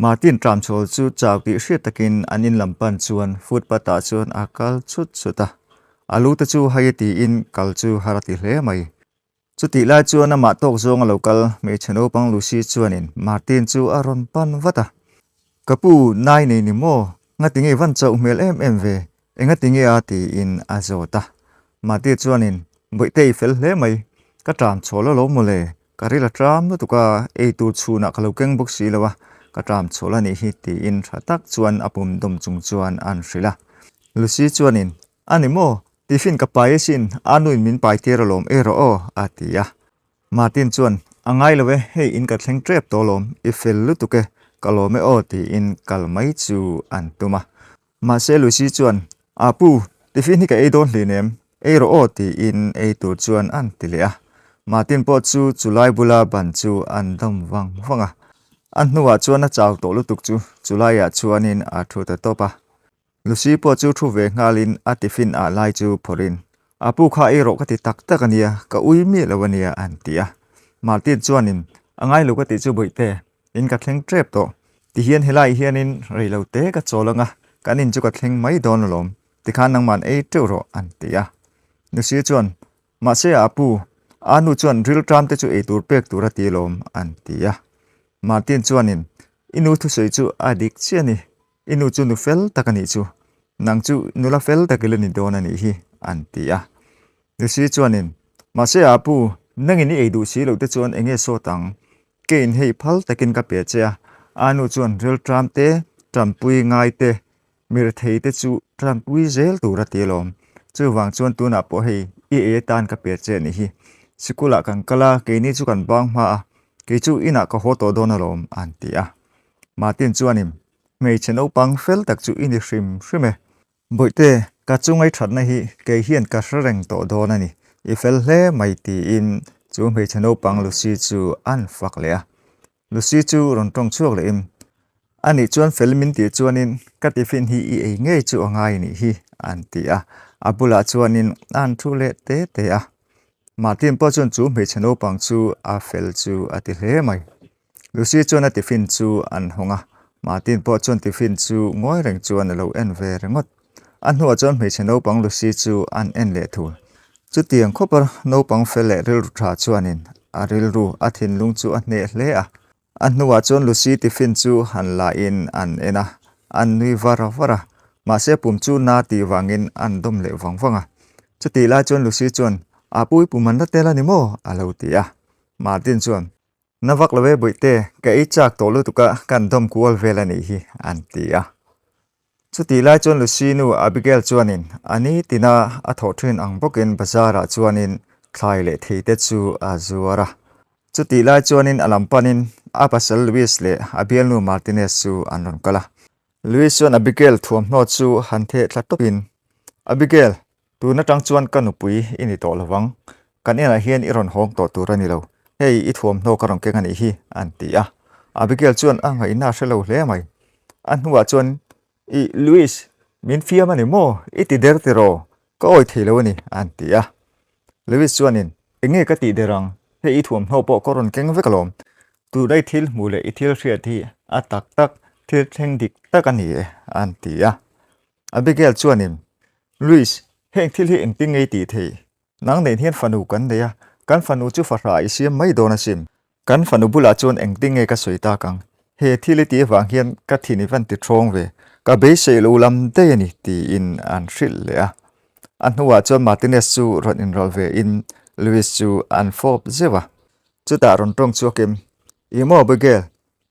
Martin tram chol chu chaw ti hriat takin anin lampan chuan footpath ah chuan akal chut chuta alu te chu hai ti in kal chu harati hle mai chuti lai chuan ama tok zong local me chano pang lucy chuanin Martin chu aron pan vata kapu nai nei ni mo ngatinge van chau mel em ve engatinge a ti in azota Martin chuanin boitei fel hle mai ka tram cholo lo mole karila tram nu tuka e tu chuna kalokeng bok si lawa ka tram chola ni hi ti in thatak chuan apum dom chung chuan an hrila lucy chuanin animo tifin ka pai sin anuin min pai te rolom ero o atia Martin chuan angai lawe hei in ka thleng trep tolom I fel lu tuke kalome o ti in kalmai chu antuma ma se lucy chuan apu tifin hi ka e don hlinem ero o ti in e tur chuan an tilia Martin po chu chulai bula ban chu an dom wanga an nuwa chuan a chaw to lu tuk chu chulai a chuanin a thu ta topa lucy po chu thu ve ngalin a tifin a lai chu phorin apu kha ero ka ti tak takania ka ui mi lawania an tia Martin chuanin angai lu ka ti chu boite in ka thleng trep to ti hian helai hianin reilo te ka cholanga kanin chu ka thleng mai don lom ti khan nang man e teuro an tia lucy chuan ma se apu anu chuan ril tram te chu e tur pek tur ati lom an tia Martin chuanin inu thu sei chu adik chiani inu chu nu fel takani chu nang chu nula fel takilani don ani hi an tia lucy chuanin ma se apu nangini e du si lo te chuan enge so tang kein hei phal takin ka pe che anu chuan ril tram te ṭanpui ngai te mir thei te chu ṭanpui zel tur ati lom chu wang chuan tuna po hei e tan ka pe che ni hi sikula kan kala ke ni chu kan bang ma ke chu ina ka ho to don alom an tia Martin chuanin mei cheno pang fel tak chu ini hrim boite ka chungai thatna hi ke hian ka hreng to don ani I fel hle mai ti in chu mei cheno pang lucy chu an fak le lucy chu ron tong chuak le im ani chuan fel min ti chuanin ka tifin hi e nge chu angai ni hi an tia abula chuanin an thu le te a Martin po chuan chu mei cheno pang chu a fel chu ati hle mai lucy chuan a tifin chu an honga Martin po chuan tifin chu ngoi reng chuan lo en ve rengot an huwa chuan mei cheno pang lucy chu an en le thul chu tiang khopar no pang fel le ril ru tha chuanin a ril ru a thin lung chu a ne hle a an huwa chuan lucy tifin chu han la in an ena an nui vara ma se pum chu na ti wangin an dom le wangwanga chu ti la chuan lucy chuan apui puman na tela ni mo alo tia Martin chuan nawak lawe boite ka I chak to lu tuka kan dom kual velani hi an tia chuti lai chuan lucy nu Abigail chuanin ani tina a tho thin ang bokin bazara chuanin thlai le thei te chu a zuara chuti lai chuanin alampanin a pasal Louis le Abiel nu Martinez chu an ron kala Louis chuan Abigail thuam hno chu han the tlatopin Abigail tu na tang chuan kanupui ini to lawang kan ena hian I ron hong to turani lo hei I thuam hno ka rong keng ani hi an tia Abigail chuan anga ina hrelo hle mai an huwa chuan I Louis min fiam ani mo I ti der te ro ka oi theilo ani an tia Louis chuanin enge ka ti derang hei I thuam hno po ko ron keng vekalom tu dai thil mu le I thil hriat hi a tak thil thleng dik tak ani an tia Abigail chuanin Louis heng thil hi engting ngei ti thei nang nei hian fanu kan deya kan fanu chu farha I siam mai dona sim kan fanu bula chuan engting nge ka soita kang he thili ti wang hian ka thini van ti thong ve ka be sei lo lam te ani ti in an hril le an huwa chuan Martinez chu ron in rol ve in Louis chu an fop zewa chu ta ron tong chuakim emaw Abigail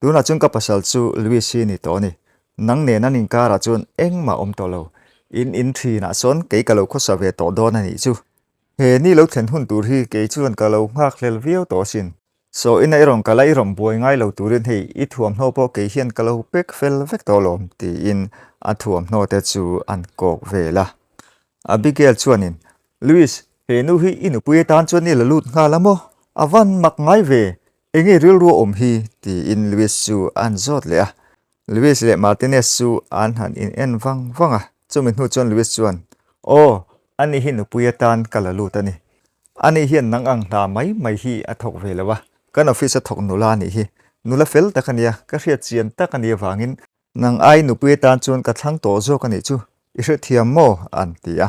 tuna chung ka pasal chu Louis hi ni to ni nang ne nanin kara chuan engma om to lo in thi na son ke ka lo khosa ve to don ani chu he ni lo thlen hun tur hi ke chuan ka lo ngak hlel viau to sin so in ai rong kalai rom boi ngai lo turin hei I thuam hno po ke hian ka lo pek fel vek to lom ti in a thuam hno te chu an kok vela Abigail chuanin Louis he nu hi inu pui tan chuan ni la lut nga lamo avan mak ngai ve enge ril ru om hi ti in Louis chu an zot le Louis le Martinez chu an han in en wanga chumin hu chuan Louis chuan o ani hi nu pui tan kala lut ani ani hian nang ang hla mai hi a thok ve lawa kan office a thok nula ni hi nula fel takania ka hria chian takania wangin nang ai nupui tan chuan ka thlang to zo ka ni chu I hre thiam mo an tia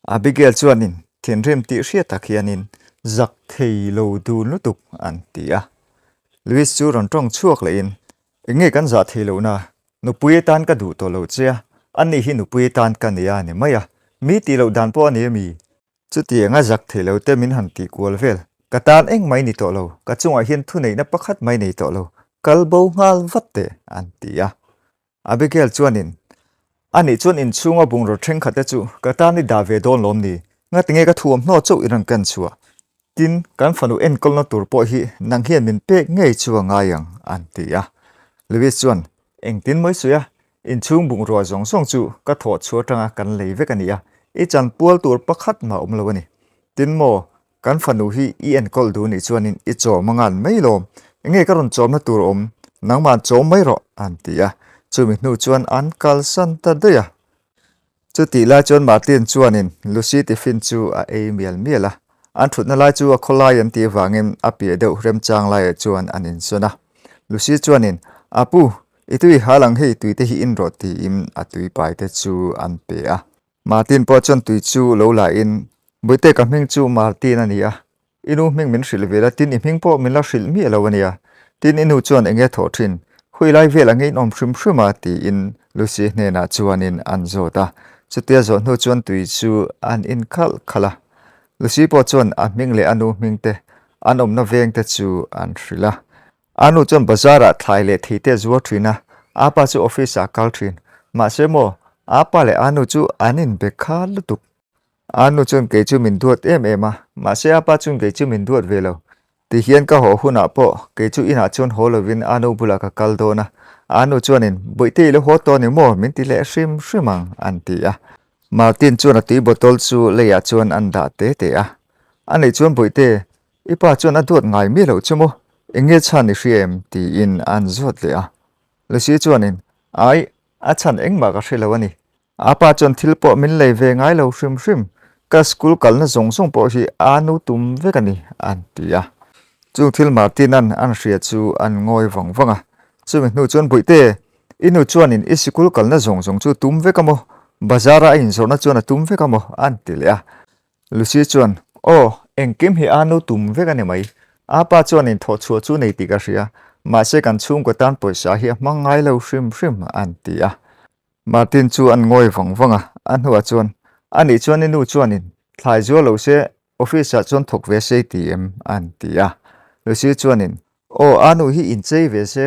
Abigail chuanin thinrem ti hria takhianin zak thei lo du lutuk an tia Louis chu ron tong chuak le in nge kan za thei lo na nupui tan ka du to lo chia ani hi nupui tan ka nia ni maya mi ti lo dan po ni mi chu ti nga zak thei lo te min han ti kwal vel ka tan eng mai ni to lo ka chunga hian thu nei na pakhat mai nei to lo kalbo ngal vatte an tia Abigail chuanin ani chuan in chunga bung ro theng khate chu ka tan ni da ve don lom ni nga tinge ka thuam hno chau iran kan chua tin kan fanu en kol na tur po hi nang hian min pe ngei chuwa nga yang an tia Louis chuan eng tin moi suya in chung bung ro zong song chu ka tho chua tanga kan lei ve kania I chan pual tur pakhat ma lo ni tin mo kan fanu hi I en kol du ni chuanin I chaw mangan mai lom nge ka ron chom na tur om nang man chom mai ro an tia chumi nu chuan an kal san ta deya chu ti la chuan Martin chuanin Lucy ti fin chu a email miela an thut na lai chu a kholai an ti wangin a pi deuh rem chang lai chuan anin sona Lucy chuanin apu itui halang hei tuite hi in ro ti im atui pai te chu an pe a Martin po chuan tui chu lo la in boite ka hming chu Martin ania inu hming min hril vela tin I hming po min la hril mi lo ania tin inu chuan enge tho thin hui lai vel angei nom shrim shrima ti in Lucy ne na chuanin an zota chutia zo nu chuan tui chu an in khal khala Lucy po chuan a hming le anu hming te an om na veng te chu an hrila anu chuan bazara thlai le theite zuwa thina apa chu office a kal thin ma semo apa le anu chu anin be kha lutuk anu chuan ke chu min duat ma se apa chun ke chu min duat velo ti hian ka ho huna po ke chu ina chuan holovin anu bula ka kaldona anu chuanin boite le ho to ni mo min ti le shrim shrimang an ti a Martin chuan a ti botol chu le ya chuan an da te a ani chuan boite ipa chuan a duat ngai mi lo chumo enge chan ni hriem ti in an zot le a Lucy chuanin ai a chan engma ka hrelo ani apa chuan thilpo min le ve ngai lo shrim shrim ka school kal na zong zong po hi anu tum ve kani an ti a chu thil Martin an hria chu an ngoi vong vonga chu nu chuan boite inu chuanin isikul kal na zong zong chu tum ve kamo bazara in zona chuan tum ve kamo an ti le a Lucy chuan o engkim hi anu tum ve kani mai apa chuanin tho chu chu nei ti ka hria ma se kan chung ko tan poisa hi mangai lo shrim shrim an ti a Martin chu an ngoi vong vonga an huwa chuan ani chuan inu chuanin thlai zo lo se office a chuan thok ve se ti an ti a Lucy chuanin o anu hi in chei ve se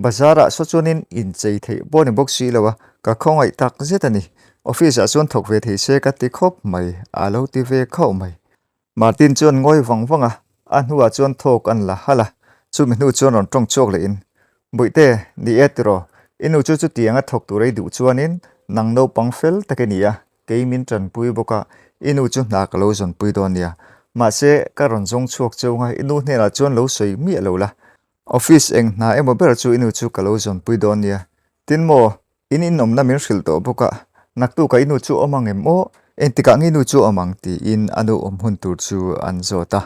bazara so chuanin in chei thei boni boxi lawa ka khongai tak zetani office a chuan thok ve thei se ka ti khop mai alo ti ve khau mai Martin chuan ngoi vong vonga an huwa chuan thok an la hala chumi nu chuan ron tong chok le in boite ni etro inu chu chu tianga thok tu rei du chuanin nang no pangfel takenia keimin ṭanpui boka inu chu na ka lo zon pui donia ma se ka ron zong chuak chunga inu ne la chuan lo soi mi lo la office eng na emo ber chu inu chu ka lo zon pui donia tin mo in om na min hril to boka naktu ka inu chu omang emo entika ngi nu chu omang ti in anu om hun tur chu an zota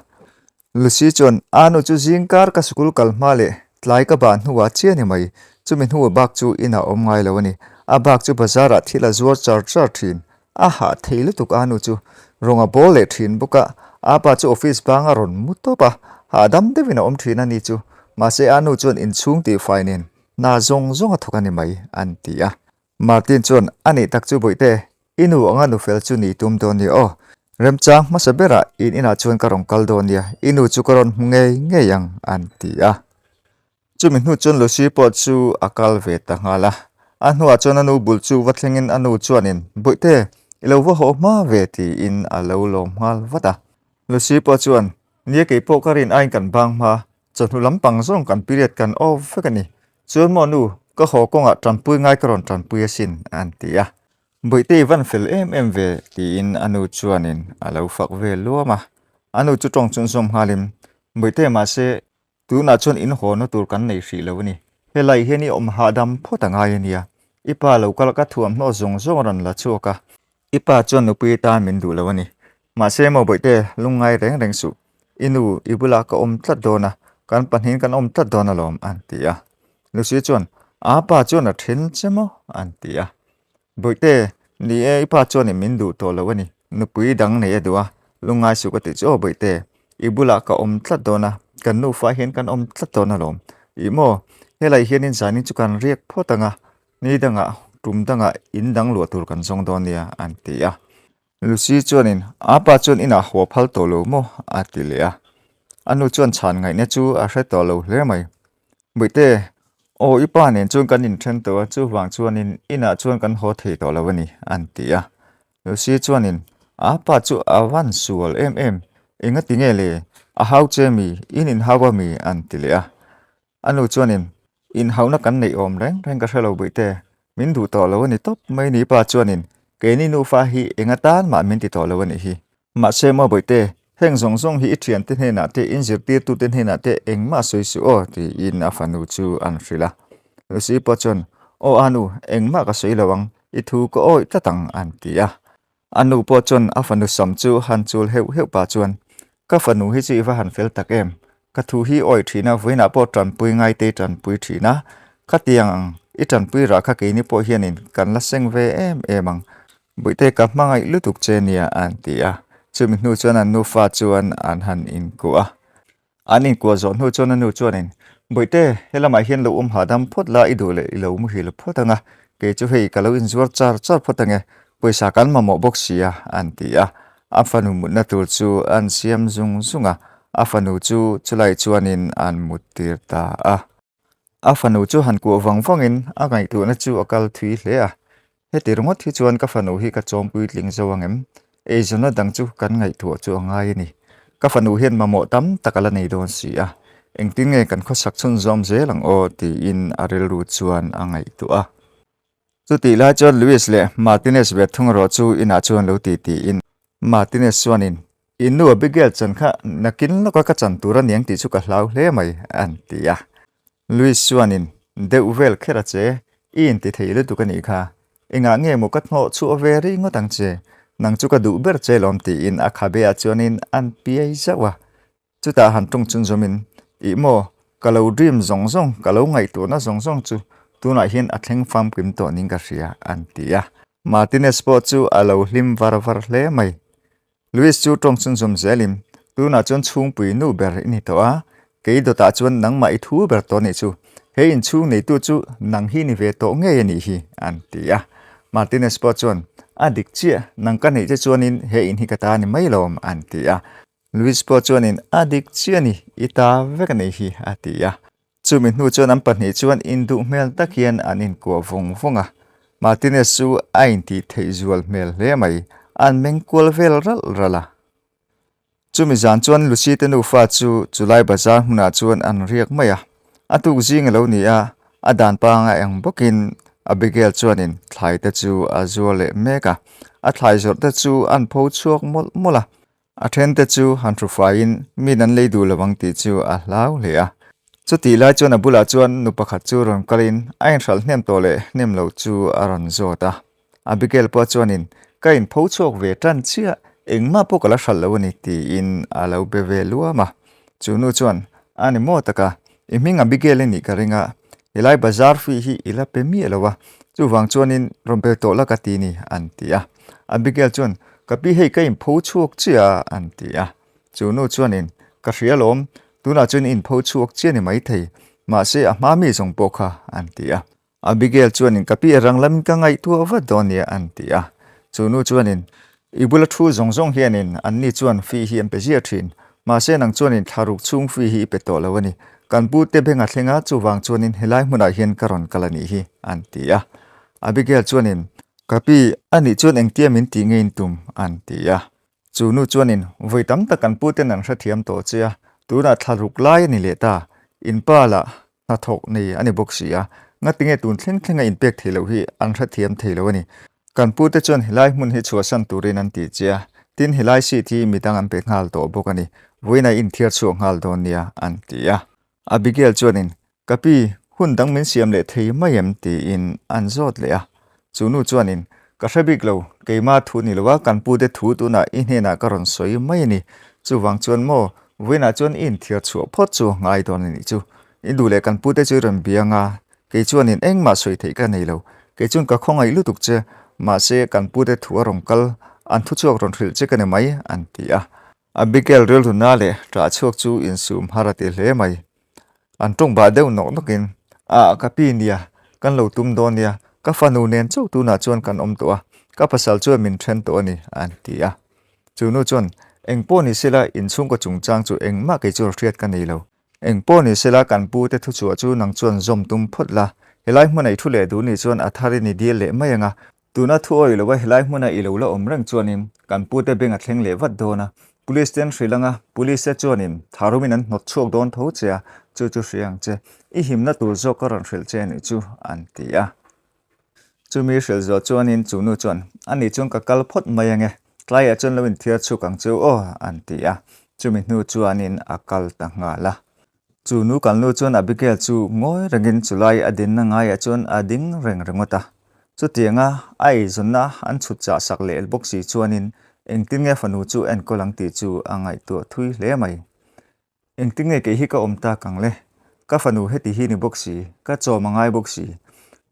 Lucy chuan anu chu jingkar ka school kal male tlai ka ban huwa chiani mai chumin huwa bak chu ina om ngai lo ani a bak chu bazara thila zuar char thin a ha theilu tuk anu chu ronga bol le thin buka apa chu office banga ron mutopa ha dam devina om thina ni chu ma se anu chuan in chung ti fainin na zong zong a thokani mai an ti a Martin chuan ani tak chu boite inu anga nu fel chu ni tum don ni o remchang masabera in ina chuan karong kaldonia inu chu karon nge yang an ti a chumin hu chun Lucy po chu akal ve ta ngala anu a chuan anu bul chu watlengin anu chuanin boite ilo wa ho ma ve ti in alo lom ngal wata Lucy po chuan nia ke po karin ain kan bang ma chonu lampang zong kan period kan off fekani chuan mo nu ka ho konga ṭanpui ngai karon ṭanpui sin an ti a boite van fel ve ti in anu chuanin alo fak ve luama anu chu tong chun som halim boite ma se tu na chuan in ho no tur kan nei hri lo ni helai heni om hadam phota ngai ania ipa lo kal ka thuam no zong zong ran la chuka ipa chuan nu pui ta min du lo ani ma se mo boite lungai reng reng su inu ibula ka om tlat dona kan panhin kan tat dona lom an tia lusi chuan apa chuan a thin chemo an tia boite ni e ipa chuan ni min du to lo ani nupui dang nei adua lungai su ka ti cho boite ibula ka tlat dona kan nu fa hian kan tlat dona lom emaw helai hianin zanin chu kan riak photanga ni danga tum danga in dang lo tur kan zong don nia an tia lusi chuanin apa chuan ina huwa phal to lo mo atilia anu chuan chan ngai ne chu a hre to lo hle mai boite o ipa nen chuan kan in then to chu wang chuanin ina chuan kan ho thei to lo ani an tia lusi chuanin apa chu awan sual enga tinge le a hau che mi in hawa mi an tilia anu chuanin in hauna kan nei om reng ka hre lo boite min du to lo ani top mai ni pa chuanin ke ni nu fa hi enga tan ma min ti to lo ani hi ma se mo boite heng zong zong hi thian te hena te in zir ti tu ten hena te engma soi su o ti in afanu chu an frila si po chon o anu engma ka soi lawang I thu ko oi tatang an tia anu po chon afanu sam chu han chul heu pa chuan ka fanu hi chi va han fel tak em ka thu hi oi thina voina po ṭanpui ngai te ṭanpui thina ka tiang I ṭanpui ra kha ke ni po hianin kan la seng ve emang boite ka mangai lutuk che nia an tia chumi nu chuan an nu fa chuan an han in kuwa anin kuwa zon nu chuan anu chuanin boite helamai hian lo hadam photla idole ilo mu hi lo photanga ke chu hei kalo in zuar char photange poisa kan mamo boxia an tia afanu mutna tur chu an siam zunga afanu chu chulai chuanin an mutir ta afanu chu han ku wangin angai tu na chu akal thui hle heti rongot hi chuan ka fanu hi ka chompui tling zawangem e zona dang chu kan ngai thu chu angai ni ka fanu hian mamo tam takala nei don si engtinge kan kho sak chun zom ze lang o ti in arel ru chuan angai tu chu ti la chuan Luis le Martinez ve thung ro chu ina chuan lo ti in Martinez chuanin in nu bigel chan kha nakin lo ka chan tura niang ti chu ka hlau hle mai an tia Luis chuanin deuh vel khera che in ti theile tu ka ni kha enga nge mo ka thno chu veri ngotang che nang chu ka du ber che lom ti in akhabe a chuanin an pi zawa chu ta han tung chun zomin emaw kalo dream zong kalo ngai tu na zong chu tuna hian a thleng fam kim to ning ka ria an tia Martinez po chu alo hlim var hle mai Luis chu tong chun zum zelim tuna chon chung pui nu ber ini to ke do ta chuan nang mai thu ber to ni chu he in chung nei tu chu nang hi ni ve to nge ni hi an tia Martinez po chuan adik chia nang ka nei che chuanin he in hi ka ta ni mai lom an tia Luis po chuanin adik chia ni ita ve ka nei hi atia chumi nu chuan am pahnih chuan in du mel takhian anin ko vonga Martinez chu ain ti thei zual mel hle mai an mengkol vel rala chumi zan chuan Lucy te nu fa chu July bazar huna chuan an riak maya atu jing lo ni adan pa nga ang bokin Abigail chuanin thlai te chu azole meka a thlai zor te chu an pho chuak mola a then te chu han tru fain min an leidu lawang ti chu a hlau le chu ti lai chuan abula chuan nu pakhat chu ron kalin ain thal hnem to le hnem lo chu aron zota Abigail po chuanin kain pho chuak ve tan chia engma po kala thal lo ni ti in alo be ve luama chu nu chuan ani mo taka iming Abigail ni karinga ilai bazar fi hi ila pe mi alowa chu wang chuanin rompe to la ka ti ni an tia Abigail chuan kapi hei kain pho chuak chia an tia chu nu chuanin ka hrialom tuna chuan in pho chuak chia ni mai thei ma se a ma mi zong pokha an tia Abigail chuanin kapi ranglam ka ngai tu awa donia an tia chu nu chuanin ibula thu zong hianin an ni chuan fi hi am pe zia thin ma se nang chuanin tharuk chung fi hi pe to lawani kan pu te benga thlenga chu wang chuanin helai hmuna hian karon kalani hi an tia Abigail chuanin kapi ani chuan engtiam in ti ngein tum an tia chu nu chuanin voitam ta kan pu te nang hra thiam to chia tuna tharuk lai ni le ta in pala na thok nei ani boxia ngatinge tun thlenga in pek thelo hi an hra thiam thelo ani kan pu te chuan helai hmun hi chua san turin an ti chia tin helai si thi mitang an pe ngal to bokani voina in thiar chu ngal don nia an tia Abigail chuanin kapi hun dang min siam le thei mayam ti in an zot le chunu chuanin ka hrebik lo keima thu ni lowa kan pu te thu tu na in hena karon soi mai ni chu wang chuan mo với nãy chuan in thiệt chúa phốt chúa ngay đó này chú in đủ lệ căn bút để chú rầm bia nga cái chuan in anh mà soi thấy cái này lâu cái chuan cả không ai lưu tục chứ mà sẽ căn bút để thua rong cal anh thu chuộc rong thil chứ cái này mấy anh tia Abigail real tu na le trả chuộc chú in sum harati le mai anh trong bà deuh nọ nó kinh cái pin nia kan lo tum don nia ka fanu nen chu tu na chuan kan om to ka pasal chu min then to ni an tia chu nu chuan eng po ni sela in chung ko chung chang chu eng ma ke chu riat kan nei lo eng po ni sela kan pu te thu chu chu nang chuan zom tum phot la helai hmunai thu le du ni chuan athari ni dia le mai anga tuna thu oi lo wa helai hmuna i lo la om rang chuan in kan pu te benga thleng le wat do na police ten Sri Lanka police chuan in tharumin an not chok don tho che chu chu hriang che I himna tur zo ka ran hrel che ni chu an tia chu mi hrel zo chuan in chu nu chuan ani chung ka kal phot mai ange tlai a chuan lovin thia chu kang chu o an tia chu mi nu chuan in akal ta nga la chu nu kal nu chuan Abigail chu ngoi rangin chulai adin na ngai a chuan ading reng rengota chu tianga ai zonna an chut cha sak le boxi chuan in engtin nge fanu chu en kolang ti chu angai tu thui le mai engtin nge ke hi ka omta kang le ka fanu heti hi ni boxi ka chaw mangai boxi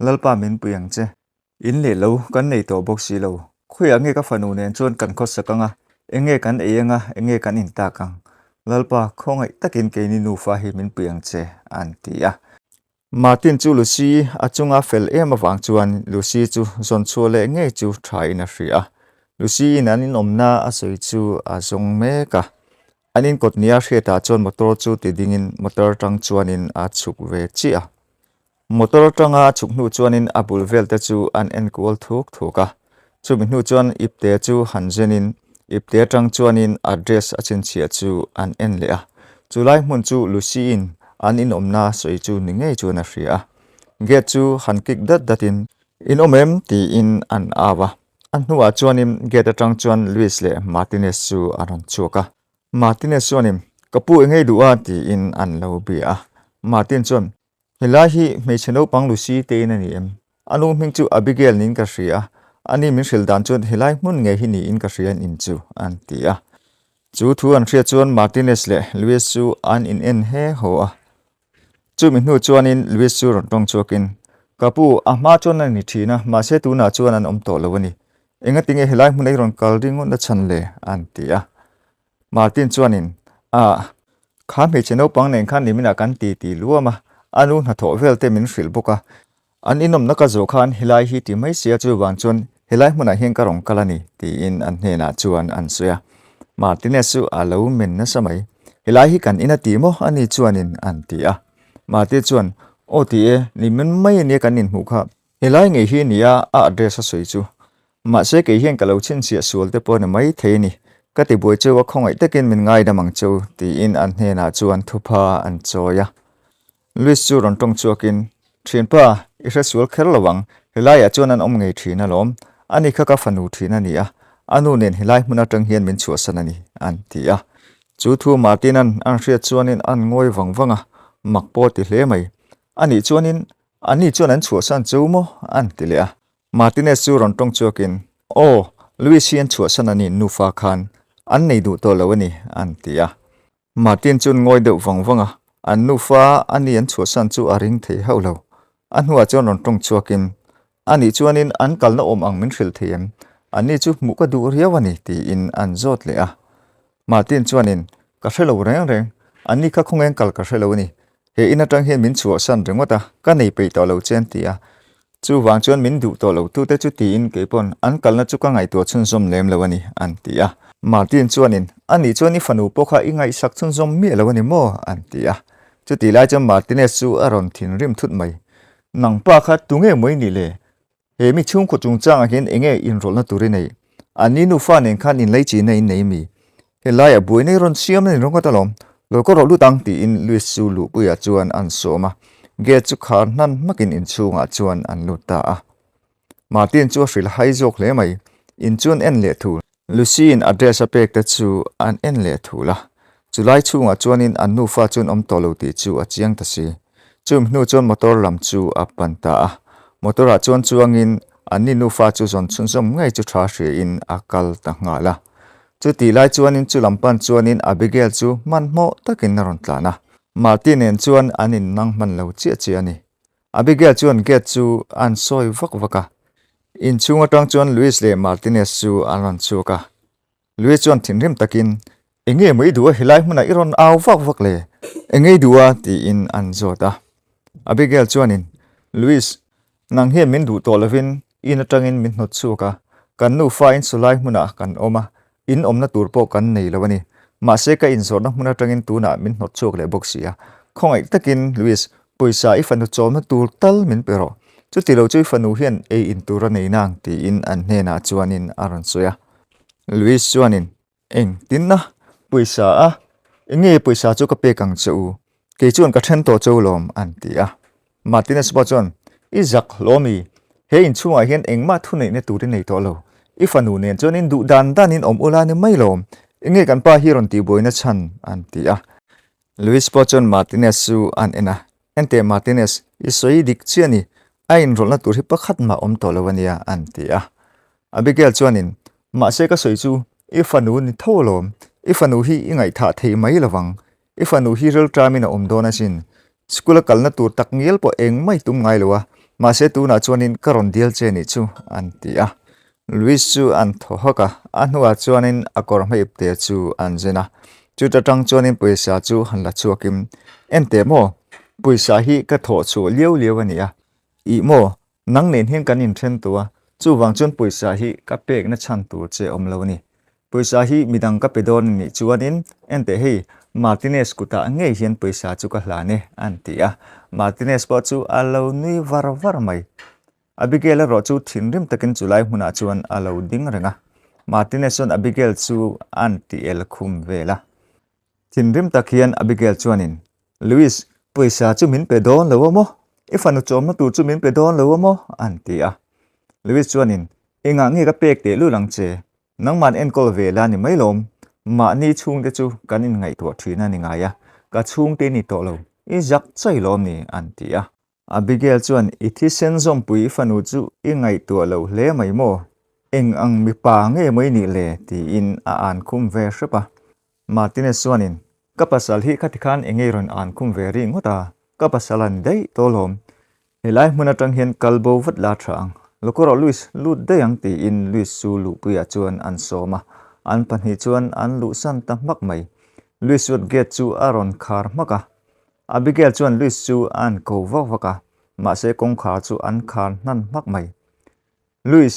lalpa min puyang che in le lo kan nei to boxi lo khuya nge ka fanu nen chon kan khos sakanga enge kan eanga enge kan in ta kang lalpa khongai takin ke ni nu fa hi min puyang che an tia Martin chu Lucy achunga fel em awang chuan Lucy chu zon chu le nge chu thai na ria Lucy nanin omna asoi chu azong me ka anin kot nia heta chon motor chu ti dingin motor tang chuanin a chuk ve chia motor tanga chuk nu chuanin abul vel te chu an enkol thuk thuka chumi nu chuan ipte chu hanjenin ipte tang chuanin address achin chia chu an en le a chulai mun chu Lucy in anin omna soi chu ninge chu na ria get chu hankik datin in omem ti in an awa an nuwa chuanin get atang chuan Luis le Martinez chu aron chuka Martinez chuanin kapu engei duwa ti in an lo bia Martin chuan hilahi me cheno pang Lucy te na ni em anu ming chu Abigail nin ka ria ani min hril dan chuan hilai mun nge hi ni in ka rian in chu an tia chu thu an ria chuan Martinez le Luis chu an in en he ho a chu min nu chuanin Luis chu ron tong chuakin kapu ama chuan ani thina ma se tu na chuan an om to lowani enga tinge hilai mun ei ron kalding on da chan le an tia Martin chuanin kha me cheno pang nen khan nimina kan ti luama anu na tho vel te min hril boka an inom na ka zo khan hilai hi ti mai sia chu wang chon hilai mun a heng ka rong kalani ti in an hne na chuan an suya Martinez su alo men na samai hilai hi kan ina ti mo ani chuanin an tia Martin chuan o ti e ni men mai ne kan in hu kha hilai nge hi nia a address a soi chu ma se ke hian kalo chin sia sual te pon mai theini ka ti boi chu wa khongai takin min ngai da mang chu ti in an hne na chuan thupa an choya Luis chu ron tong chuakin thinpa ira sual kher lawang hilai a chuan an om ngei thina lom ani kha ka fanu thina nia anu nen hilai hmuna tang hian min chu sanani an tia chu thu Martinan an ria chuanin an ngoi wangwanga makpo ti hle mai ani chuanin ani chuan an chu san chu mo an ti le Martinez chu ron tong chuakin Luis hian chu sanani nufa khan an nei du to lawani an tia Martin chun ngoi deuh wangwanga an nufa ani an chu san chu aring thei haulo an huwa chuan ron tong chuakin ani chuanin an kalna om ang min hril theim ani chu mu ka du riawani ti in an zot le Martin chuanin ka hrelo reng ani kha khongeng kal ka hrelo ni he ina tang hian min chu san rengota ka nei pe to lo chen tia chu wang chuan min du to lo tu te chu ti in ke pon an kalna chu ka ngai to chun zom lem lawani an tia Martin chuanin ani chuani fanu pokha ingai sak chun zom mi lawani mo an tia chu ti lai cham Martinez chu aron thin rim thut mai nang pa kha tunge moi ni le he mi chung ko chung chang again enge in rol na turi nei ani nu fa nen khan in lei chi nei nei mi he lai a bui nei ron siam nei rong ka talom lo ko ro lu tang ti in Luis su lu pu ya chuan an soma ge chu khan nan makin in chunga chuan an lu ta Martin chu hril hai jok le mai in chun en le thu Lucy in address a pek ta chu an en le thu la chulai chunga chuanin an nu fa chun om to lo ti chu a chiang ta si chum nu chon motor lam chu a pan ta motor a chuan chuangin ani nu fa chu zon chun zom ngai chu tha hri in akal ta nga la chu ti lai chuanin chu lampan chuanin Abigail chu man mo takin naron tlana Martin en chuan anin nang man lo chi ani Abigail chuan get chu an soi vaka in chunga tang chuan Louis le Martinez chu anon chuka Louis chuan thinrim takin enge mai duwa hilai hmuna iron aw vak le enge duwa ti in an zota Abigail chuanin Louis nang he min du tolovin in atangin min not chuka kan nu fa in sulai hmuna kan oma in omna turpo kan nei lawani ma se ka in zona hmuna tangin tuna min not chuk le boxia khongai takin Louis poisa ifanu chomna tur tal min pero chu tilo chui fanu hian e in tura nei nang ti in an hena chuanin aron soya Louis chuanin eng tinna poisa a nge poisa chu ka pe kang cheu ke chuan ka then to cheu lom an ti a Martinez bachon izak lomi he in chunga hian engma thu nei ne turin nei to lo ifanu nen chuanin du dan danin om ula ni mai lom nge kan pa hi ron ti boina chan an ti a Louis bachon Martinez su an ena ente Martinez isoi dik chiani ain rolna tur hi pakhat ma om to lawania an ti a Abigail chuanin ma se ka soi chu ifanu ni tholom ifanu hi ingai tha thei mai lawang ifanu hi rel tramina om dona sin skula kalna tur tak ngel po eng mai tum ngai lowa ma se tu na chuanin karon dial che ni chu an ti a Louis chu an thohaka anwa chuanin akor mai te chu anjena chu ta tang chuanin poisa chu hanla chuakim ente mo poisa hi ka tho chu lieu ania emaw nang nen hen kan in then tua chu wang chun poisa hi ka pek na chan tu che om lo ni poisa hi midang ka pedon ni chuanin ente hi Martinez kuta nge hian poisa chu ka hlane antia Martinez po chu alo ni var mai Abigail ro chu thinrim takin chulai huna chuan alo ding renga Martinez on Abigail chu anti el khum vela thinrim takhian Abigail chuanin Louis poisa chu min pedon lo mo ifanu chomna tu chu min pedon lo mo antia Louis chuanin inga nge ka pek te lu lang che nangman enkol vela ni mailom ma ni chung te chu kanin ngai to thina ni ngaya ka chung te ni to lo I jak chai lom ni antia Abigail chuan ithisen zom pui fanu chu I ngai to lo hle mai mo eng ang mi pa nge mai ni le ti in a an khum ve shapa Martinez chuanin ka pasal hi khatikhan engei ron an khum ve ri ngota ka pasalan dei to lom helai hmuna tang hian kalbo vat la thang lokoro Louis lut deyang ti in Louis su lu puya chuan an soma an panhi chuan an lu san ta mak mai Louis would get chu aron khar maka Abigail chuan Louis chu an ko vaka ma se kong khar chu an khar nan mak mai Louis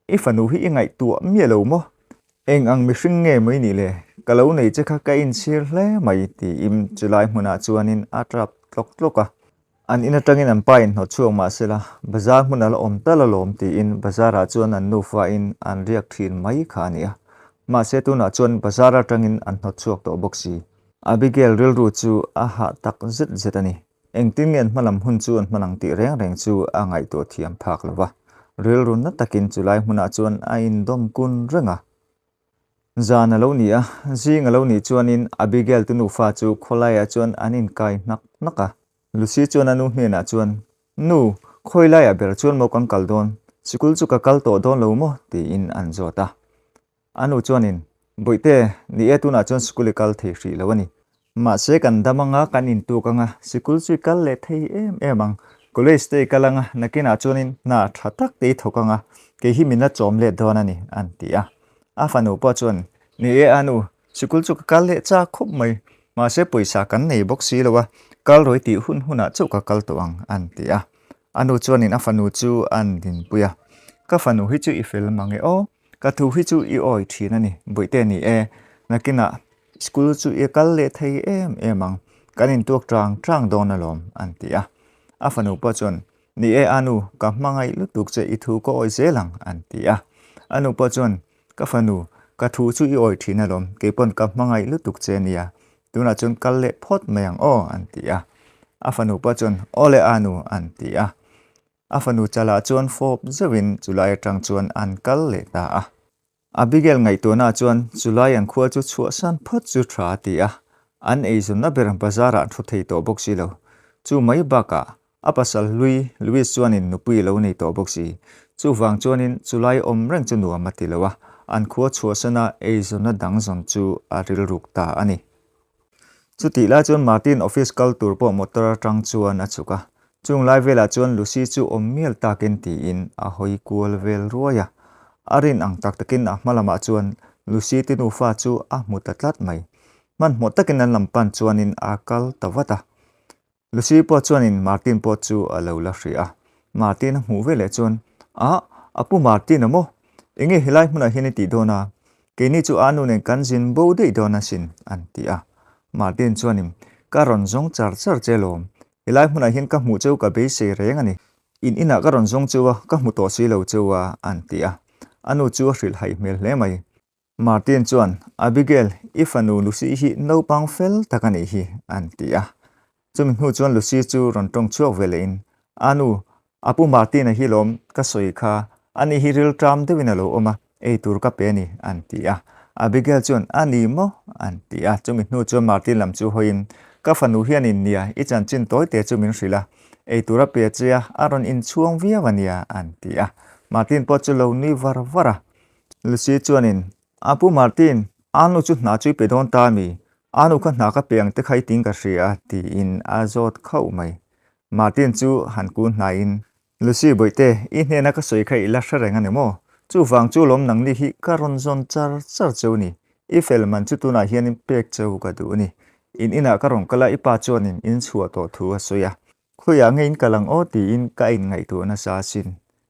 ifanu hi ingai tu mielo mo eng ang mi hring nge mai ni le kalo nei che kha ka in sir hle mai ti im chulai hmuna chuanin atrap tlok an ina tangin an pain no chuang ma sela bazar hmuna la om tala lom ti in bazara chuan an nu fa in an riak thin mai khania ma se tu na chuan bazara tangin an no chuak to boxi Abigail ril ru chu a ha tak zet ani engtin ngen malam hun chu an manang ti reng chu angai to thiam phak lawa ril ru na takin chulai hmuna chuan a in dom kun renga zana lo ni a zing lo ni chuanin Abigail tu nu fa chu kholaya chuan anin kai naka Lucy chuan anu hmena chuan nu khoilaya ber chuan mo kang kaldon sikul chu ka kal to don lo mo ti in an zota anu chuanin boite ni etuna chuan sikul kal thei hri lawani ma se kan damanga kanin tu kanga sikul chu kal le thei emang college te kalanga nakina chuanin na thatak te thokanga ke hi mina chom le donani antia afanu po chuan ni anu sikul chu kal le cha khop mai ma se poisa kan nei boxi lawa kal roi ti huna chu ka kal toang antia anu chuanin afanu chu an din puya ka fanu hi chu ifel mange o ka thu hi chu I oi thina ni boite ni nakina school chu e kal le thei emang kanin tuak trang don alom antia afanu pa chon ni anu ka mangai lutuk che I thu ko oi zelang antia anu pa chon ka fanu ka thu chu I oi thina lom ke pon ka mangai lutuk che nia tuna chon kal le phot mayang o antia afanu pa chon ole anu antia afanu chala chuan fop zawin chulai tang chuan an kal le ta a Abigail ngai to na chuan chulai an khua chu chua san phot chu thra ti a an eizun na beram bazara thu thei to boxi lo chu mai baka apasal Louis chuan in nupui lo nei to boxi chu wang chuan in chulai om reng chu nuam mati lowa an khua chuasana eizona dangzon chu aril rukta ani chuti la chuan Martin office culture po motor tang chuan achuka chung lai vela chuan Lucy chu ommial takin ti in a hoi kual vel ruaya arin ang tak takin a hmalama chuan Lucy tin ufa chu a mutatlat mai man motakin an lampan chuanin akal tawata Lucy po chuanin Martin po chu alo la hria Martin mu vele chuan apu Martin amo inge hilai hmuna hian ti dona keini chu anu nen kanjin bo dei dona sin antia Martin chuanin karon zong char chelom hilai hmuna hian ka mu cheu ka be se reng ani in ina karon zong chewa ka mu to si lo chewa antia anu chu hril hai mel hle mai Martin chuan Abigail ifanu Lucy hi no pang fel takani hi antia chumin hu chuan Lucy chu ron tong chuak velein anu apu Martin hi lom ka soi kha ani hi ril tram dewina lo oma ei tur ka pe ni antia Abigail chuan ani mo antia chumin hu chuan Martin lam chu hoin ka fanu hian in nia I chan chin toy te chumin hrila ei tura pe chia aron in chuang via wania antia Martin po chu lo ni varvara Lucy chuanin apu Martin anu chu na chui pe don ta mi anu kha na ka peang te khai ting ka hria ti in azot khau mai Martin chu han ku na in Lucy boite I hne na ka soi khai la hrenga ne mo chu wang chu lom nang ni hi karon zon char cheu ni I fel man chu tu na hian in pek cheu ka du ni in ina karong kala ipa chuanin in chhuwa to thu a soya khoya ngein kalang o ti in ka in ngai tu na sa sin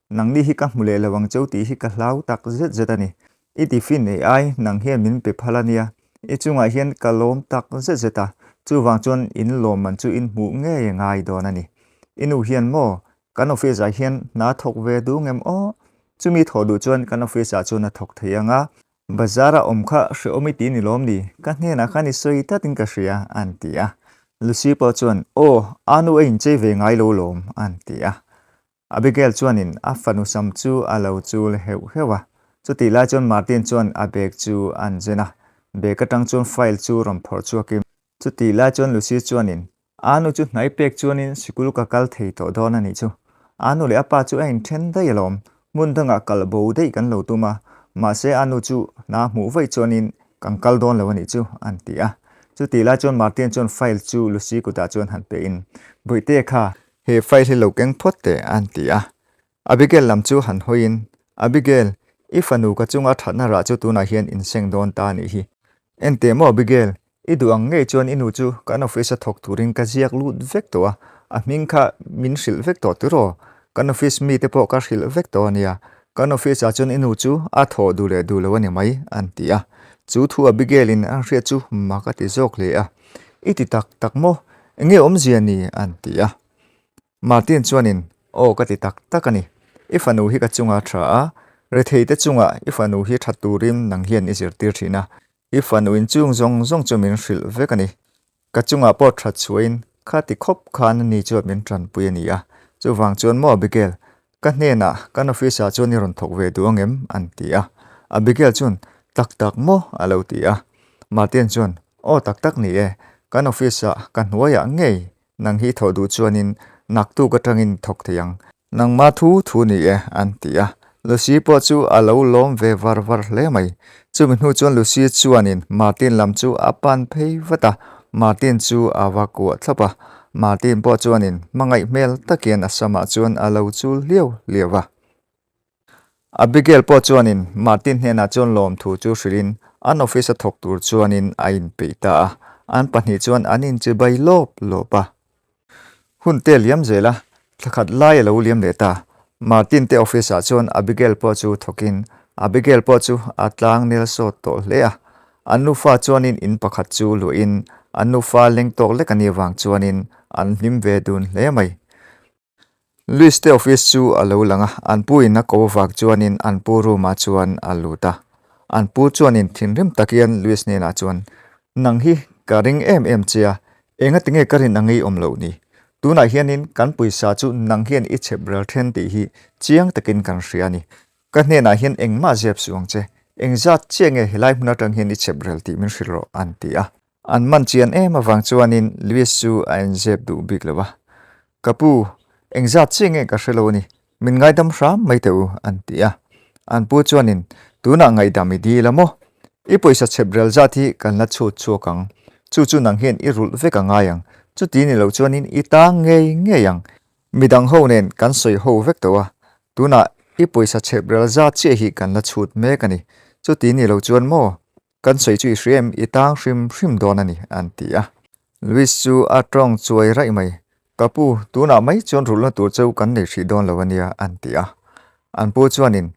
nang ni hi ka mule lawang cheu ti hi ka hlau tak zet ani I tifin ai nang hian min pe phalania I chunga hian kalom tak zeta chu wang chon in lom man chu in mu nge ngai don ani inu hian mo kan office a hian na thok ve du ngem o chumi thodu chuan kan office a chuna thok theianga bazara omkha hreomi ti ni lom ni ka hne na khani soi ta tin ka hria antia Lucy po chuan anu ein che ve ngai lo lom antia Abigail chuanin afanu sam chu alo chul hewa chuti la chuan Martin chuan abek chu anjena bekatang chuan file chu ram phor chuakim chuti la chuan Lucy chuanin anu chu hnai pek chuanin sikul ka kal thei to don ani chu anu le apa chu ein then dai lom mun danga kal bo dei kan lo tuma ma se anu chu na mu vai chuanin kangkal don lo ani chu antia chuti la chuan Martin chuan file chu Lucy ku ta chuan han pe in boite kha he file lo keng photte antia Abigail lam chu han hoin Abigail ifanu ka chunga thana ra chu tuna hian in seng don ta ni hi ente mo Abigail idu ang nge chuan inu chu kan office thok turin ka ziak lut vek to a ming kha min hril vek to turo kan office mi te po ka hril vek to ania kan office a chuan inu chu a tho du le du lo ani mai antia chu thu Abigail in a hria chu ma ka ti zok le a iti tak tak mo nge om ziani antia Martin chuanin ka ti tak takani ifanu hi ka chunga tha a rethei te chunga ifanu hi thaturim nang hian isir tir thina ifanu in chung zong zong chumin hril vekani ka chunga po tha chuin khati khop khan ni chu min ṭanpui ania chu wang chuan mo Abigail ka hne na kan office a chuan ni ron thok ve du angem antia Abigail chun tak tak mo alo tia Martin chuan tak tak ni kan office a kan huaya ngei nang hi thodu chuanin naktu ka tangin thok theyang nang ma thu ni antia Lucy po chu alo lom ve var hle mai chumin hu chuan Lucy chuanin Martin lam chu apan phei vata Martin chu awa ko thlapa Martin po chuanin mangai mel takian asama chuan alo chu lewa Abigail po chuanin Martin hena chuan lom thu chu hrilin an office thok tur chuanin ain peita an pahnih chuan anin che bai lopa hun te liam zela thakhat lai lo liam leta Martin te office a chuan Abigail po chu thokin Abigail po chu atlang nil so to hlea anu fa chuanin in pakhat chu lu in anu fa leng tok le kani wang chuanin an hlim ve dun hle mai Luis te office chu alo langa an pu in na ko wak chuanin an pu room a chuan aluta an pu chuanin thinrim takian Luis ne na chuan nang hi karing em chia enga tinge karin angi omlo ni tuna hianin kan puisa chu nang hian I chebral then ti hi chiang takin kan hriani ka hne na hian engma zep suang che engza chenge helai hmuna tang hian I chebral ti min hrilo antia an man chian ema wang chuanin Luis chu an zep du bik lawa kapu engza chenge ka hrelo ni min ngai dam hram mai teu antia an pu chuanin tuna ngai dami di lamo I poisa chebrel zati kan la chu kang chu nang hian I rul veka nga yang chu ti ni lo chuanin I ta nge yang midang ho nen kan soi ho vek towa tuna I poisa chebrel za che hi kan la chut me kani chu ti ni lo chuan mo kan soi chu hrim I tang hrim don ani an ti a Luis chu atong chuai rai mai kapu tuna mai chon rul na tur chau kan nei hri don lawania an ti a an pu chuanin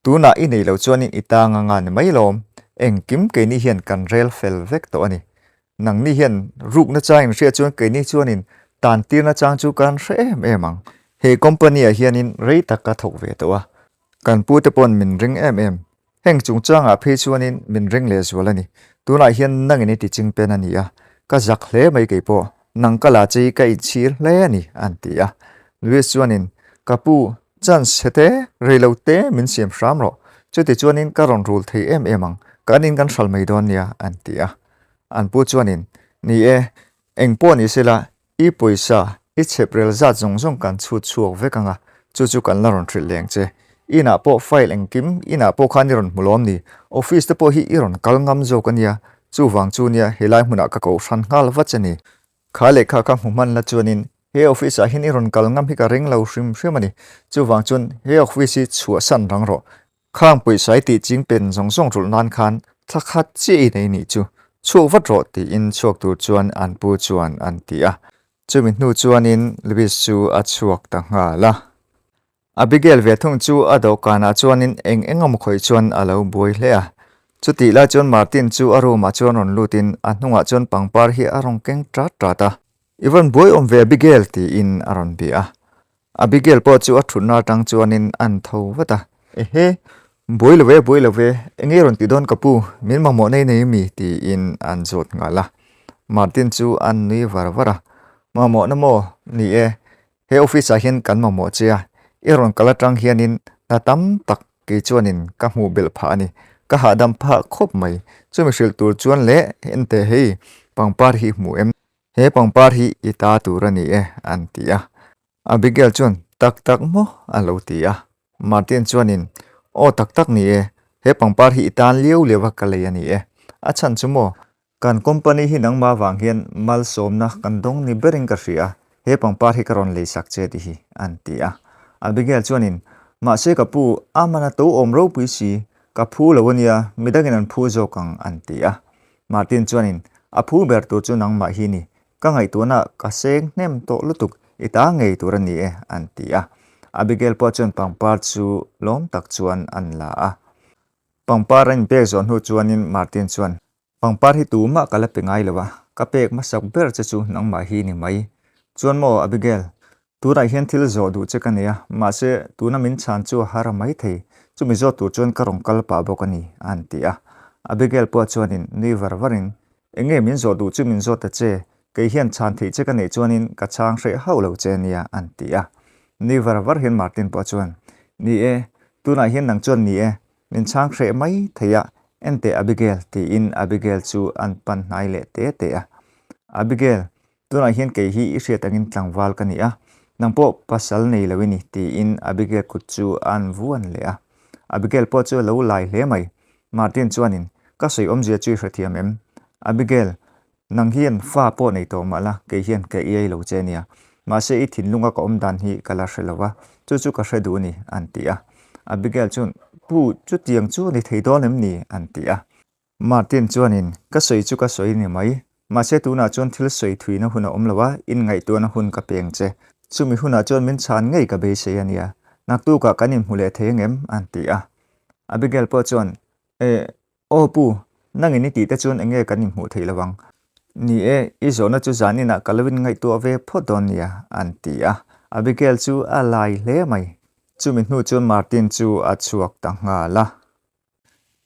tuna I nei lo chuanin I ta nga ni mai lom eng kim ke ni hian kan rel fel vek to ani nang ni hian ruk na chain ria chuan ke ni chuanin tan tir na chang chu kan hre emang he company a hianin rei taka thok ve to a kan pu te pon min ring heng chung chang a phe chuanin min ring le zwalani tuna hian nang ni ti ching pen ani a ka zak hle mai ke po nang kala chei ka I chir hle ani an ti a Luis chuanin kapu chance hete reilote min siam shram ro chuti chuanin ka ron rul thei emang kanin kan hral mai don nia an ti a an pu chuanin ni eng po ni sela I poisa I cheprel za zong kan chuak vekanga chu kan la ron thri leng che ina po file eng kim ina po khan ron mulom ni office te po hi iron kalngam zo kania chu wang chu nia helai hmuna ka ko san ngal wachani khale kha ka human la chuanin he office a hin iron kalngam hi ka ring lo hrim ani chu wang chun he office chu san rang ro khang poisa ti ching pen zong rul nan khan thakhat che nei ni chu vat ro ti in chuak tur chuan an pu chuan an ti a chumin hnu chuanin Luis chu a chuak ta nga la Abigail ve thung chu ado kana chuanin engam khoi chuan alo boi hle a chuti la chuan Martin chu aro ma chuan on lutin a hnunga chuan pangpar hi arong keng tra ta even boy om ve Abigail ti in aron bi a Abigail po chu a thunna tang chuanin an tho wata he boy love enge ron ti don kapu min ma mo nei mi ti in an zot ngala Martin chu an ni varvara ma mo na mo ni he office a hian kan ma mo chia iron kalatang hianin na tam tak ke chuanin ka mu bel pha ani ka hadam pha khop mai chumi shil tur chuan le ente hei pangpar hi mu em he pangpar hi ita turani an ti a Abigail chuan tak mo alo ti a Martin chuanin o tak ni he pangpar hi itan liu lewa kalai ani a chan chumo kan company hi nang ma wang hian mal somna kan dong ni bering ka ria he pangpar hi karon le sak che ti hi an ti a Abigail chuanin ma se kapu amana to omro pui si ka phu lawania midagin an phu zo kang an ti a Martin chuanin a phu ber tu chu nang ma hi ni ka ngai tu na ka seng nem to lutuk ita ngei turani an ti a Abigail po chuan pangpar chu lom tak chuan an la a pangpar in pek zon hu chuanin Martin chuan pangpar hi tu ma kala pengai lawa ka pek ma sak ber chu nang ma hi ni mai chuan mo Abigail tura hian thil zo du che kania ma se tuna min chan chu har mai thei chumi zo tu chon karong kal pa bokani an ti a Abigail po chuanin ni varvarin enge min zo du chu min zo ta che ke hian chan thei che kani chuanin ka chang hre hau lo che nia an ti a ni varvar hian Martin po chuan ni tuna hian nang chuan ni min chang hre mai theia ente Abigail ti in Abigail chu an pan nai le te a Abigail tuna hian ke hi i hriat angin tlangwal kani a nang po pasal nei lawini ti in Abigail kut chu an vuan le a Abigail po chu lo lai hle mai Martin chuanin ka sei om zia chu hrathiam em Abigail nang hian fa po nei to mala ke hian ke ei lo che nia ma se I thin lunga ka om dan hi kala hrelowa chu ka hredu ni an ti a Abigail chun pu chu tiang chu ni thei don em ni an ti a Martin chuanin ka sei chu ka soi ni mai ma se tu na chon thil soi thui na huna om lawa in ngai tu na hun ka peng che chumi huna chon min chan ngei ka be se ania nak tu ka kanim hule thengem an ti a Abigail po chon o pu nang ni ti te chon enge kanim hu thei lawang ni I zona chu zanina kalawin ngai tu ave phodonia an ti a Abigail chu alai hle mai chumi hnu chon Martin chu a chuak ta nga la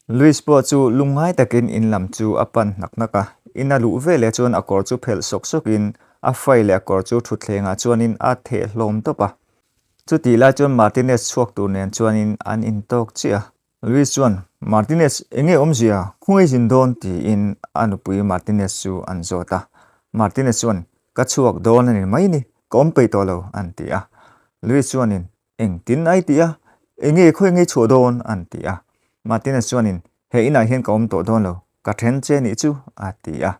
Luis po chu lungai takin in lam chu apan naknaka ina lu vele chon akor chu phel sokin a faile akor chu thutlenga chuanin a the hlom topa chuti la chon Martinez chuak tu nen chuanin an in tok chia Luis chuan Martinez enge omzia khungei jin don ti in anupui Martinez chu an zota Martinez chuan ka chuak don ani mai ni kom pe to lo an ti a Luis chuanin eng tin ai ti a nge khoi nge chu don an ti a Martinez chuanin he ina hian ka om to don lo ka then che ni chu a ti a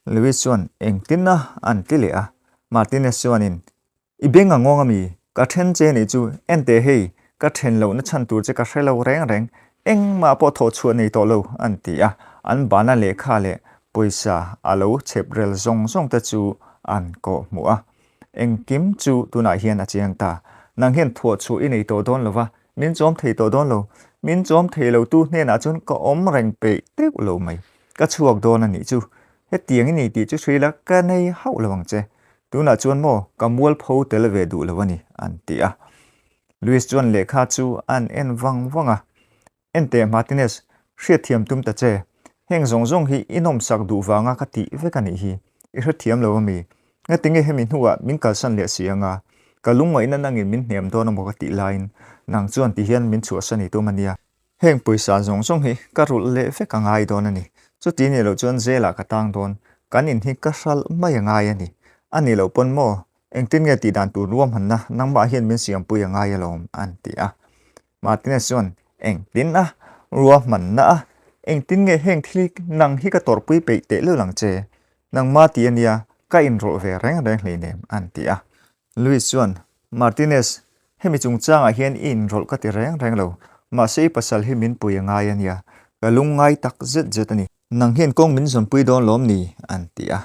Louis chuan engtin na an ti le a Martinez chuanin ibenga ngonga mi ka then che ni chu ente hei ka then lo na chan tur che ka hrelo reng reng eng ma po tho chu nei to lo an ti a an bana le kha le poisa alo cheprel zong zong ta chu an ko mu a eng kim chu tuna hian a chiang ta nang hian tho chu i nei to don lova min chom thei to don lo min chom thei lo tu hne na chun ko om reng pe tek lo mai ka chuak don ani chu he tiang ni ti chu thrila ka nei hau lawang che tuna chun mo ka mual pho tel ve du lawani an ti a Luis chuan le kha chu an en wang wanga ente Martinez hriat thiam tum ta che heng zong zong hi inom sak du wanga ka ti ve ka ni hi I hriat thiam lo mi nga tinge hemin huwa min kal san le sianga kalung ngai na nangin min hnem don mo ka ti line nang chuan ti hian min chu sani to mania heng poisa zong zong hi ka rul le ve ka ngai don ani chu ti ni lo chuan zela ka tang don kanin hi ka hral mai ngai ani ani lo pon mo engtin nge ti dan tu ruam han na nang ma hian min siam pui ngai alom an ti a Martinez chuan engtin a ruam man na a engtin nge heng thlik nang hi ka tor pui pe te lo lang che nang ma ti ania ka in ro ve reng reng hle nem an ti a Luis chuan Martinez hemi chung changa hian in rol ka ti reng reng lo ma sei pasal hi min pui ngai ania ka lung ngai tak zet zet ani nang hian kong min zon pui don lom ni an ti a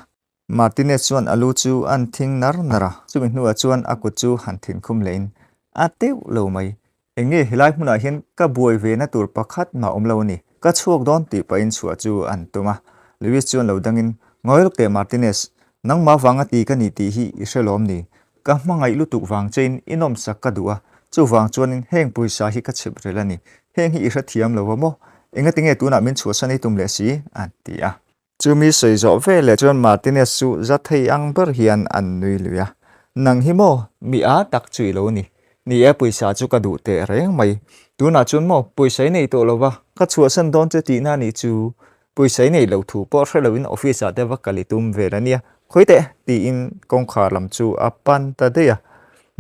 Martinez chuan alu chu an thing nar nara chumin hnuwa chuan akut chu han thin khum lein a teu lo mai enge hilai hmuna hian ka buai ve na tur pakhat ma om lo ni ka chuak don ti pa in chua chu an tuma Luis chuan lo dangin ngoilok te Martinez nang ma wanga ti ka ni ti hi iselom ni ka hmangai lutuk wang chain inom sak ka duwa chu wang chuanin heng puisa hi ka chibrelani heng hi ihra thiam lo mo enga tinge tuna min chua sani tum le si an ti a chumi sei zo ve le chuan Martinez su za thei ang ber hian an nui luya nang hi mo mi a tak chui lo ni ni e puisa chu ka du te reng mai tuna chun mo puisa nei to lova ka chua san don che ti na ni chu puisa nei lo thu po hre lo in office a te va kalitum ve rania khoite ti in kong khar lam chu apan ta de ya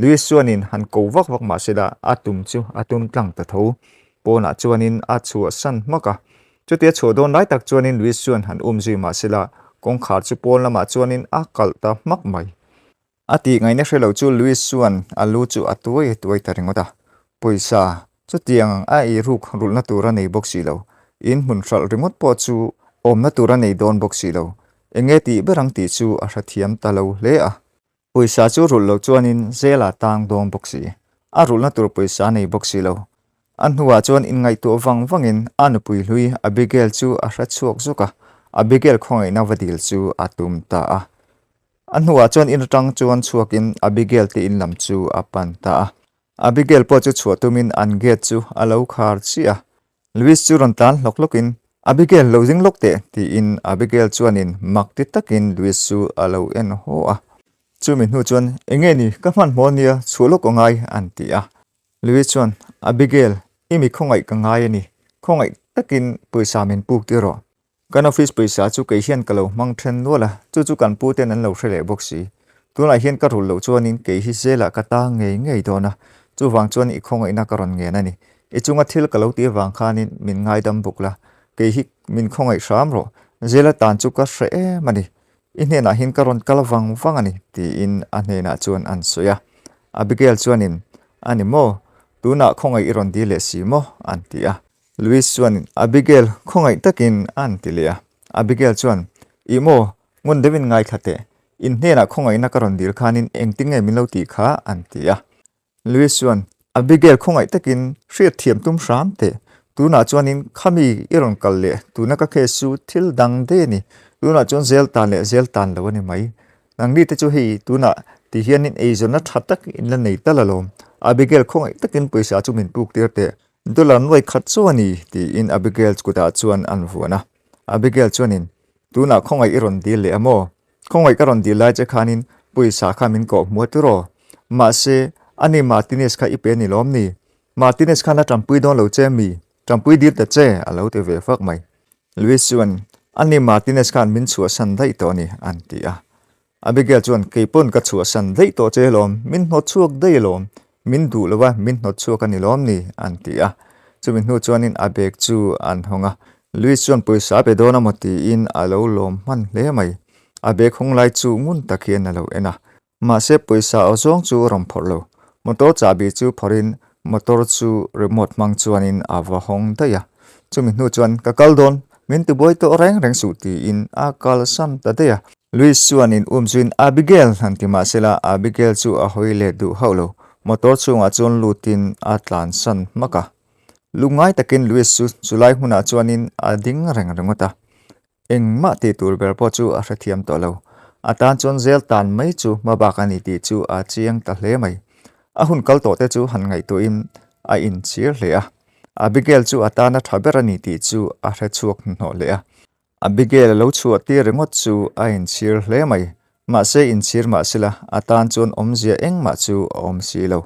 Luis chuanin han ko vak vak ma seda atum chu atum tlang ta tho pona chuanin a chua san maka chutia chu don lai tak chuanin Luis chuan han ji ma sela kong khar chu pol lama chuanin a kal ta mak mai ati ngai na hrelo chu Luis chuan alu chu atuai tuai ta ringota poisa chu tiang a I ruk rul na tura nei boxi lo in mun hral rimot po chu om na tura nei don boxi lo enge ti berang ti chu a hrathiam ta lo hle a poisa chu rul lo chuanin zela tang dom boxi a rul na tur poisa nei boxi lo an huwa chuan in ngai to wang wangin anu pui hlui Abigail chu a hrat chuak zuka Abigail khongai na vadil chu atum ta a an huwa chuan in tang chuan chuakin Abigail te in lam chu apan ta a Abigail po chu chuatumin an get chu alo khar chi a Luis chu ron tan loklokin Abigail lo jing lokte ti in Abigail chuanin makti takin Luis chu alo en ho a chumin hu chuan enge ni ka man monia chulo ko ngai an ti a Luis chuan Abigail imi khongai ka ngai ani khongai takin poisa min puk ti ro kan office poisa chu ke hian kalo mang then nola chu kan pu ten an lo hrele boxi tuna hian ka rul lo chuanin ke hi zela ka ta ngei ngei dona chu wang chuan I khongai na karon nge na ni I chunga thil kalo ti wang khanin min ngai dam bukla ke hi min khongai sham ro zela tan chu ka hre mani inhe na hin karon kalawang wangani ti in anhe na chuan an soya Abigail chuanin ani mo tuna khongai iron di le si mo an ti a Luis chuan Abigail khongai takin an ti le a Abigail chuan emaw ngun devin ngai thate in hne na khongai na karon dir khanin engting nge min lo ti kha an ti a Luis chuan Abigail khongai takin hriat thiam tum ram te tuna chuanin khami iron kal le tuna ka khe su thil dang de ni tuna chuan zel tan le zel tan lo ni mai nang ni te chu hi tuna ti hianin eizona thatak in la nei talalom Abigail khongai takin poisa chu min puk tir te dolan noi khat chuani ti in Abigail chuta chuan an vuana Abigail chuanin tuna khongai iron dil le amo khongai karon dil lai che khanin poisa khamin ko muaturo ma se ani Martinez kha ipe ni lom ni Martinez khana ṭanpui don lo che mi ṭanpui dir ta che alo te ve fak mai Luis chuan ani Martinez khan min chua san dai to ni an ti a Abigail chuan keipon ka chua san dai to che lom min ho chuak dai lom min du lawa min not chu kan ilom ni an ti a chumi hnu chuanin a bag chu an honga Louis chuan poisa pe dona moti in alo lom man hle mai a bag hong lai chu ngun takhian alo ena ma se poisa ozong chu ram phorlo motor chabi chu phorin motor chu remote mang chuanin awa hong daya chumi hnu chuan ka kaldon min tu boy to reng reng su ti in a kal sam ta daya Louis chuanin chuin Abigail hantima sela Abigail chu a hoile du haulo motor chunga chun lutin atlan san maka lungai takin Louis chu chulai huna chuanin ading reng rengota engma ti turber po chu a hrathiam to lo atan chon zel tan mai chu mabakani ti chu a chiang ta hle mai a hun kal to te chu han ngai tu in a in chir hle a Abigail chu atana thaberani ti chu a hre chuak no le a Abigail lo chu ti rengot chu a in chir hle mai ma se in chir ma sila atan chon omzia engma chu om si lo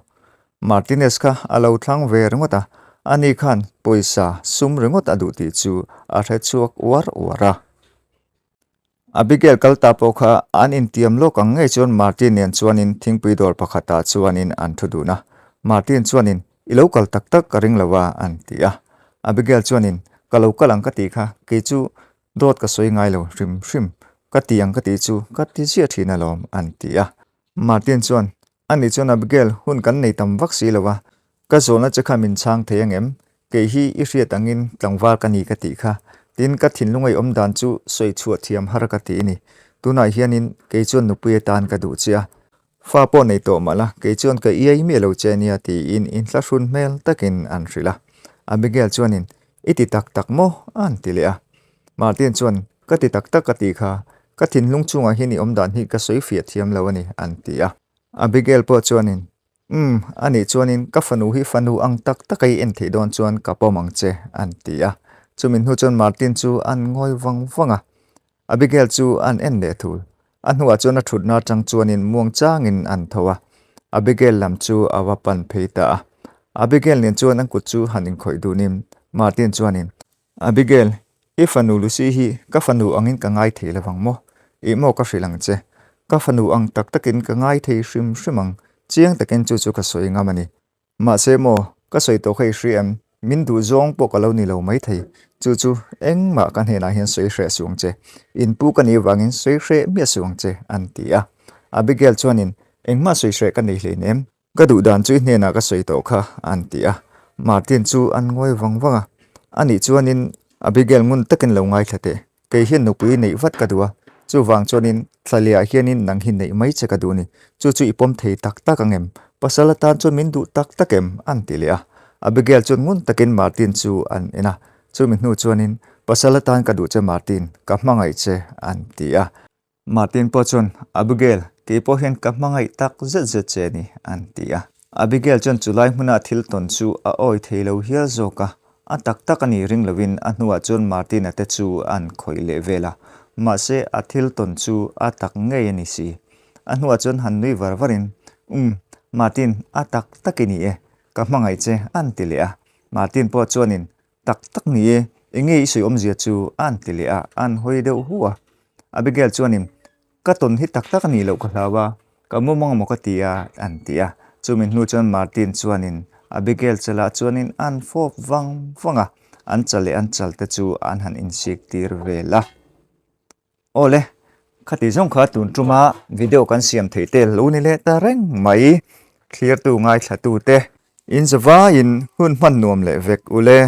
Martinez ka alo thlang ve rengota ani khan poisa sum rengot adu ti chu a hre chuak war wara Abigail kalta pokha an in tiam lo kang ngai chon Martin nen chuanin thingpui dor pakhata chuanin an thuduna Martin chuanin ilo kal tak tak karing lawa an tia Abigail chuanin kalau kalang ka ti kha ke chu dot ka soi ngai lo rim rim ka tiang ka ti chu ka ti sia thina lom an tia Martin chuan ani chuan Abigail hun kan nei tam vak si lawa ka zona chakha min chang theyang em ke hi i hriat angin tlangwal ka ni ka ti kha tin ka thin lungai om dan chu soi chu thiam har ka ti ni tunai hianin ke chuan nupui tan ka du chia fa po nei to mala ke chuan ka iai mi lo chenia ti in thla hrun mel takin an hrila Abigail chuanin iti tak tak mo an tilea Martin chuan ka ti tak tak ka ti kha ka thin lung chunga hi ni om dan hi ka soi fiat thiam lo ani an tia Abigail po chuanin ani chuanin ka fanu hi fanu ang tak takai en thei don chuan ka pomang che an tia chumin hu chuan Martin chu an ngoi wang wanga Abigail chu an en le thul an huwa chuan a thutna tang chuanin muang changin an thowa Abigail lam chu awa pan pheita Abigail nen chuan an kut chu hanin khoi du nim Martin chuanin Abigail i fanu lusi hi ka fanu angin ka ngai thei lawang mo emaw ka hrilang che ka fanu ang tak takin ka ngai thei hrim hrimang chiang takin chu chu ka soi ngamani ma se mo ka soi to khei hriam min du zong po kalo ni lo mai thei chu chu engma kan hena hian soi hre suang che in pu ka ni wangin soi hre mi suang che an tia Abigail chuanin engma soi hre ka nei hle nem ka du dan chu hne na ka soi to kha an tia Martin chu an ngoi wangwanga ani chuanin Abigail ngun takin lo ngai thate ke hian no pui nei vat ka duwa chu wang chuanin thlalia hianin nang hin nei mai che ka du ni chu chu ipom thei tak tak angem pasala tan chu min du tak takem an tilia Abigail chun ngun takin Martin chu an ena chu min hnu chuanin pasala tan ka du che Martin ka hmangai che an tia Martin po chun Abigail ke po hen ka hmangai tak zet zet che ni an tia Abigail chun chulai hmuna thil ton chu a oi theilo hial zoka a tak tak ani ring lovin a hnuwa chun Martin ate chu an khoi le vela ma se a thil ton chu a tak ngei ani si a hnuwa chun han nui varvarin Martin a tak takini e ka hmangai che an tilea Martin po chuanin tak tak ni e engei soi omzia chu an tilea an hoi deuh huwa Abigail chuanin ka ton hi tak tak ani lo ka hlawa ka momang mo ka tia an tia chumin hnu chuan Martin chuanin Abigail chala chuanin an fop wanga an chale an chalte chu an han in sik tir vela ole khati jong kha tun tuma video kan siam theite lo ni le ta reng mai clear tu ngai thla tu te in zawa in hun man nuam le vek ule